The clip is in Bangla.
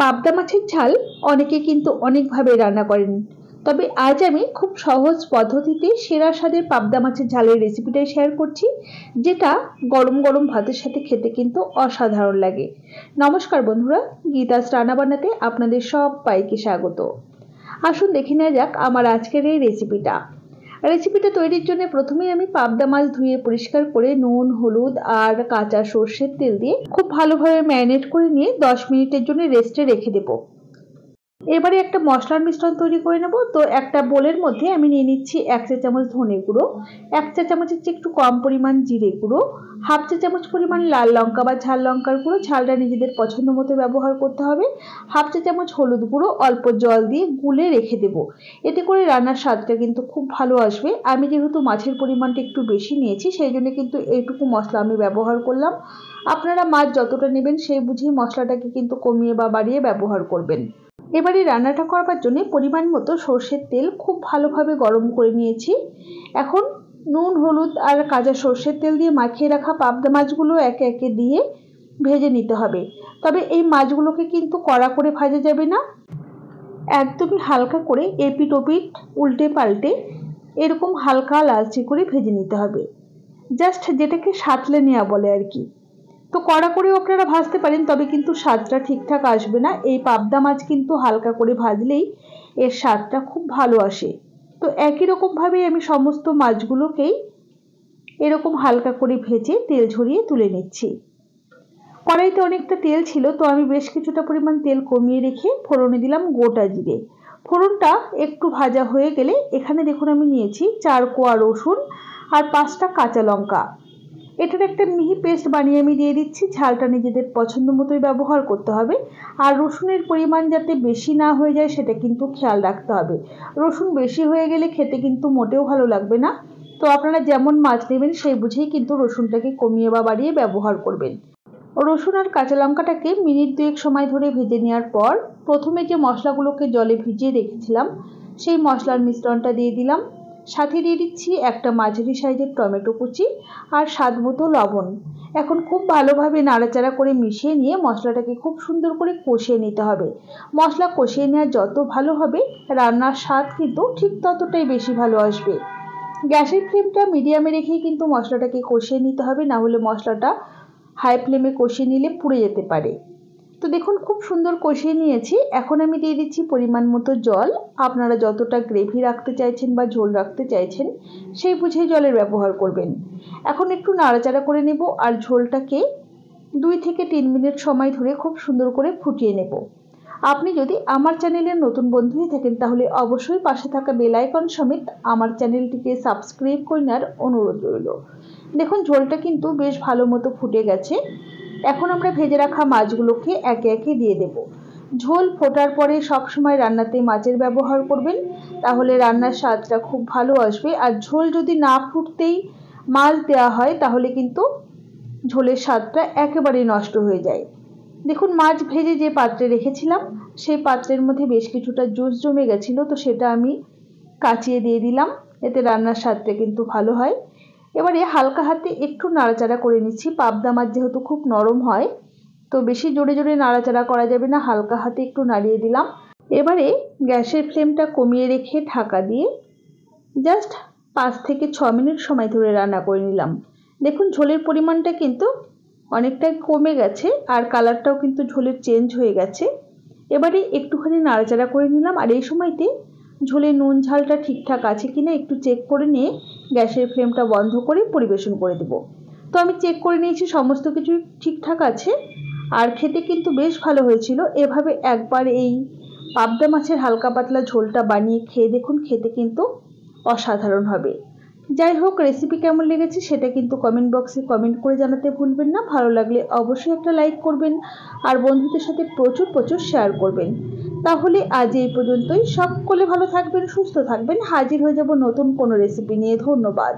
পাবদা মাছের ঝাল অনেকে কিন্তু অনেকভাবে রান্না করেন, তবে আজ আমি খুব সহজ পদ্ধতিতে সেরা স্বাদের পাবদা মাছের ঝালের রেসিপিটাই শেয়ার করছি, যেটা গরম গরম ভাতের সাথে খেতে কিন্তু অসাধারণ লাগে। নমস্কার বন্ধুরা, গীতাস রান্না বান্নাতে আপনাদের সবাইকে স্বাগত। আসুন দেখে নেওয়া যাক আমার আজকের এই রেসিপিটা তৈরির জন্য প্রথমেই আমি পাবদা মাছ ধুয়ে পরিষ্কার করে নুন, হলুদ আর কাঁচা সর্ষের তেল দিয়ে খুব ভালোভাবে ম্যারিনেট করে নিয়ে 10 মিনিটের জন্য রেস্টে রেখে দেবো। এবারে একটা মশলার মিশ্রণ তৈরি করে নেব। তো একটা বোলের মধ্যে আমি নিয়ে নিচ্ছি 1 চা চামচ ধনে গুঁড়ো, 1 চা চামচের চেয়ে একটু কম পরিমাণ জিরে গুঁড়ো, হাফ চা চামচ পরিমাণ লাল লঙ্কা বা ঝাল লঙ্কার গুঁড়ো, ঝালটা নিজেদের পছন্দ মতো ব্যবহার করতে হবে, হাফ চা চামচ হলুদ গুঁড়ো, অল্প জল দিয়ে গুলে রেখে দেবো। এতে করে রান্নার স্বাদটা কিন্তু খুব ভালো আসবে। আমি যেহেতু মাছের পরিমাণটা একটু বেশি নিয়েছি, সেই জন্য কিন্তু এইটুকু মশলা আমি ব্যবহার করলাম। আপনারা মাছ যতটা নেবেন সেই বুঝেই মশলাটাকে কিন্তু কমিয়ে বা বাড়িয়ে ব্যবহার করবেন। এবারে রান্নাটা করবার জন্য পরিমাণ মতো সর্ষের তেল খুব ভালোভাবে গরম করে নিয়েছি। এখন নুন, হলুদ আর কাঁচা সর্ষের তেল দিয়ে মাখিয়ে রাখা পাবদা মাছগুলো একে একে দিয়ে ভেজে নিতে হবে। তবে এই মাছগুলোকে কিন্তু কড়া করে ভাজা যাবে না, একদমই হালকা করে এপিট ওপিট উল্টে পাল্টে এরকম হালকা লালচে করে ভেজে নিতে হবে। জাস্ট যেটাকে সাঁতলে নেওয়া বলে আর কি। তো কড়া করেও আপনারা ভাজতে পারেন, তবে কিন্তু স্বাদটা ঠিকঠাক আসবে না। এই পাবদা মাছ কিন্তু হালকা করে ভাজলেই এর স্বাদটা খুব ভালো আসে। তো একই রকমভাবে আমি সমস্ত মাছগুলোকেই এরকম হালকা করে ভেজে তেল ঝরিয়ে তুলে নিচ্ছি। কড়াইতে অনেকটা তেল ছিল, তো আমি বেশ কিছুটা পরিমাণ তেল কমিয়ে রেখে ফোড়নে দিলাম গোটা জিরে। ফোড়নটা একটু ভাজা হয়ে গেলে এখানে দেখুন আমি নিয়েছি 4 কোয়া রসুন আর 5টা কাঁচা লঙ্কা। এটার একটা মিহি পেস্ট বানিয়ে আমি দিয়ে দিচ্ছি। ঝালটা নিজেদের পছন্দ মতোই ব্যবহার করতে হবে, আর রসুনের পরিমাণ যাতে বেশি না হয়ে যায় সেটা কিন্তু খেয়াল রাখতে হবে। রসুন বেশি হয়ে গেলে খেতে কিন্তু মোটেও ভালো লাগবে না। তো আপনারা যেমন মাছ নেবেন সেই বুঝেই কিন্তু রসুনটাকে কমিয়ে বা বাড়িয়ে ব্যবহার করবেন। রসুন আর কাঁচা লঙ্কাটাকে মিনিট 2 সময় ধরে ভেজে নেওয়ার পর প্রথমে যে মশলাগুলোকে জলে ভিজিয়ে রেখেছিলাম সেই মশলার মিশ্রণটা দিয়ে দিলাম। সাথে দিয়ে দিচ্ছি একটা মাঝারি সাইজের টমেটো কুচি আর স্বাদ মতো লবণ। এখন খুব ভালোভাবে নাড়াচাড়া করে মিশিয়ে নিয়ে মশলাটাকে খুব সুন্দর করে কষিয়ে নিতে হবে। মশলা কষিয়ে নেওয়া যত ভালো হবে রান্নার স্বাদ কিন্তু ঠিক ততটাই বেশি ভালো আসবে। গ্যাসের ফ্লেমটা মিডিয়ামে রেখেই কিন্তু মশলাটাকে কষিয়ে নিতে হবে, না হলে মশলাটা হাই ফ্লেমে কষিয়ে নিলে পুড়ে যেতে পারে। তো দেখুন খুব সুন্দর কষিয়ে নিয়েছি। এখন আমি দিয়ে দিচ্ছি পরিমাণ মতো জল। আপনারা যতটা গ্রেভি রাখতে চাইছেন বা ঝোল রাখতে চাইছেন সেই বুঝেই জলের ব্যবহার করবেন। এখন একটু নাড়াচাড়া করে নেব আর ঝোলটাকে 2 থেকে 3 মিনিট সময় ধরে খুব সুন্দর করে ফুটিয়ে নেব। আপনি যদি আমার চ্যানেলের নতুন বন্ধু হয়ে থাকেন তাহলে অবশ্যই পাশে থাকা বেল আইকন সমেত আমার চ্যানেলটিকে সাবস্ক্রাইব করে নেওয়ার অনুরোধ রইল। দেখুন ঝোলটা কিন্তু বেশ ভালো মতো ফুটে গেছে। এখন আমরা ভেজে রাখা মাছগুলোকে একে একে দিয়ে দেব। ঝোল ফোটার পরে সবসময় রান্নাতে মাছের ব্যবহার করবেন, তাহলে রান্নার স্বাদটা খুব ভালো আসবে। আর ঝোল যদি না ফুটতেই মাছ দেওয়া হয় তাহলে কিন্তু ঝোলের স্বাদটা একেবারেই নষ্ট হয়ে যায়। দেখুন মাছ ভেজে যে পাত্রে রেখেছিলাম সেই পাত্রের মধ্যে বেশ কিছুটা জুস জমে গেছিলো, তো সেটা আমি কাচিয়ে দিয়ে দিলাম। এতে রান্নার স্বাদটা কিন্তু ভালো হয়। এবারে হালকা হাতে একটু নাড়াচাড়া করে নিচ্ছি। পাবদা মাছ যেহেতু খুব নরম হয়, তো বেশি জোরে জোরে নাড়াচাড়া করা যাবে না, হালকা হাতে একটু নাড়িয়ে দিলাম। এবারে গ্যাসের ফ্লেমটা কমিয়ে রেখে ঢাকা দিয়ে জাস্ট 5 থেকে 6 মিনিট সময় ধরে রান্না করে নিলাম। দেখুন ঝোলের পরিমাণটা কিন্তু অনেকটাই কমে গেছে আর কালারটাও কিন্তু ঝোলের চেঞ্জ হয়ে গেছে। এবারে একটুখানি নাড়াচাড়া করে নিলাম, আর এই সময়তে ঝোলে নুন ঝালটা ঠিকঠাক আছে কিনা একটু চেক করে নিয়ে গ্যাসের ফ্লেমটা বন্ধ করে পরিবেশন করে দেব। তো আমি চেক করে নিয়েছি সমস্ত কিছু ঠিকঠাক আছে, আর খেতে কিন্তু বেশ ভালো হয়েছিল। এভাবে একবার এই পাবদা মাছের হালকা পাতলা ঝোলটা বানিয়ে খেয়ে দেখুন, খেতে কিন্তু অসাধারণ হবে। যাই হোক, রেসিপি কেমন লেগেছে সেটা কিন্তু কমেন্ট বক্সে কমেন্ট করে জানাতে ভুলবেন না। ভালো লাগলে অবশ্যই একটা লাইক করবেন আর বন্ধুদের সাথে প্রচুর প্রচুর শেয়ার করবেন। তাহলে আজ এই পর্যন্তই। সকলে ভালো থাকবেন, সুস্থ থাকবেন। হাজির হয়ে যাব নতুন কোনো রেসিপি নিয়ে। ধন্যবাদ।